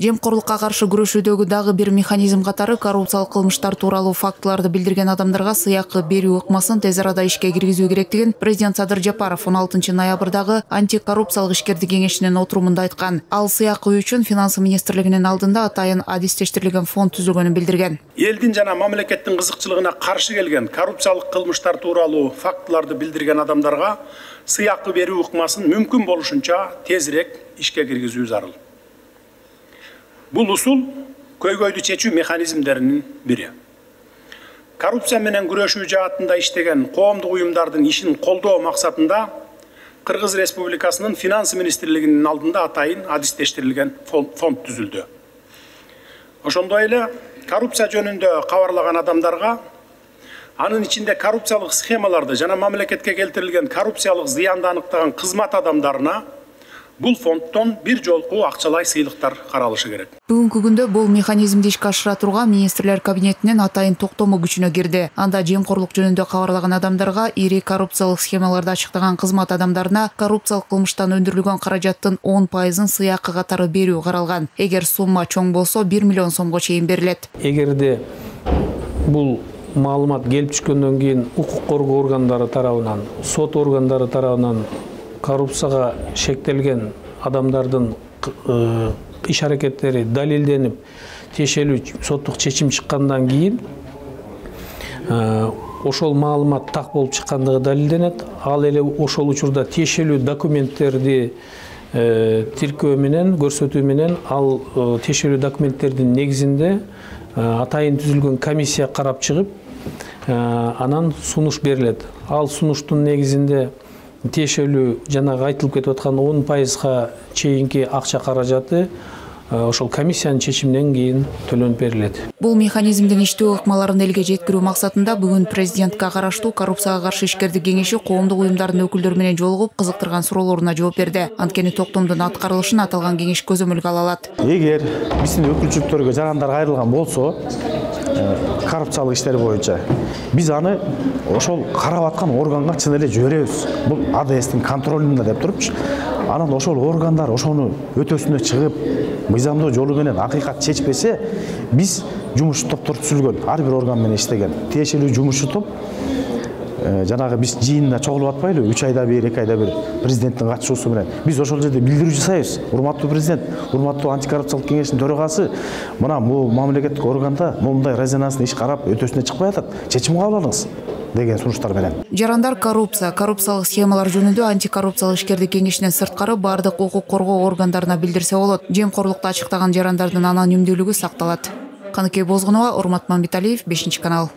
Жемкорлукка каршы күрөшүүдөгү дагы бир механизм катары коррупциялык кылмыштар тууралуу фактыларды билдирген адамдарга сыйакы берүү ыкмасын тез арада ишке киргизүү керектигин президент Садыр Жапаров 16 ноябрдагы антикоррупциялык ишкерди кеңешинин отурумунда айткан. Ал сыйакы үчүн финансы министрлигинин алдында атайын адистештирилген фонд түзүлгөнүн билдирген. Элдин жана мамлекеттин кызыкчылыгына каршы келген коррупциялык кылмыштар тууралуу фактыларды билдирген адамдарга сыйакы берүү ыкмасын мүмкүн болушунча тезирээк ишке киргизүү зарыл. Бул усул көйгөйдү чечүү механизмдеринин бири. Коррупция менен күрөшүү жаатында иштеген коомдук уюмдардын ишин колдоо максатында Кыргыз Республикасынын финансы министрлигинин алдында атайын адистештирилген фонд түзүлдү. Ошондой эле коррупция жөнүндө кабарлаган адамдарга, анын ичинде коррупциялык схемаларды жана мамлекетке келтирилген коррупциялык зыянды аныктаган кызмат адамдарына бул фонддон бир жолку акчалай сыйлыктар каралышы керек. Бүгүнкү күндө бул механизмди ишке ашыра турган министрлер кабинетинин атайын токтому күчүнө кирди. Анда жемкорлук жөнүндө кабарлаган адамдарга, ири коррупциялык схемаларды ачыктаган кызмат адамдарына коррупциялык кылмыштан өндүрүлгөн каражаттын 10%-ын сыйакы катары берүү каралган. Эгер сумма чоң болсо 1 миллион сомго чейин берилет. Эгерде бул маалымат келип түшкөндөн кийин укук коргоо органдары тарабынан, сот органдары тарабынан коррупцияга шектелген адамдардын иш аракеттери далилденип, тиешелүү соттук чечим чыккандан кийин ошол маалымат так болуп чыккандыгы далилденет. Ал эле ошол учурда тиешелүү документтерди тиркөө менен, көрсөтүү менен ал тиешелүү документтердин негизинде атайын түзүлгөн комиссия карап чыгып, анан сунуш берилет. Ал сунуштун негизинде тиешелүү жанагы айтылып кетип аткан 10%га чейинки акча каражаты ошол комиссиянын чечиминен кийин төлөнүп берилет. Бул механизмдин иштөө ыкмаларын элге жеткирүү максатында бүгүн президентке караштуу коррупцияга каршы ишкерди кеңеши коомдук уюмдардын өкүлдөрү менен жолугуп, кызыктырган суроолоруна жооп берди. Анткени токтомдун аткарылышын аталган кеңеш көзөмөлгө ала алат. Эгер биздин өкүлчүлүктөргө жарандар кайрылган болсо, коррупциялык иштер боюнча биз аны ошол карап аткан органга чын эле жиберебиз. Бул АДСтин контролунда деп турупчу. Анан ошол органдар ошону өтөсүнө чыгып, мыйзамдуу жолу менен акыйкат чечпесе, биз жумуш топтор түзүлгөн, ар бир орган менен иштеген тиешелүү жумушчу топ жанагы биз жыйында чогулуп атпайлы, 3 айда бир, 2 айда бир президенттин катышуусу менен. Биз ошол жерде билдирүү жасайбыз. Урматтуу президент, урматтуу антикоррупциялык кеңештин төрагасы, мына бул мамлекеттик органда мындай резонанстын иш карап өтөсүнө чыкпай атат. Чечим кабыл алыңыз деген сунуштар менен. Жарандар коррупциялык схемалар жөнүндө антикоррупциялык ишкерди кеңешинен сырткары бардык укук коргоо органдарына билдирсе болот. Жемкорлукту ачыктаган жарандардын анонимдүүлүгү сакталат. Каныкей Бозгунова, Урмат Мамбеталиев, 5 канал.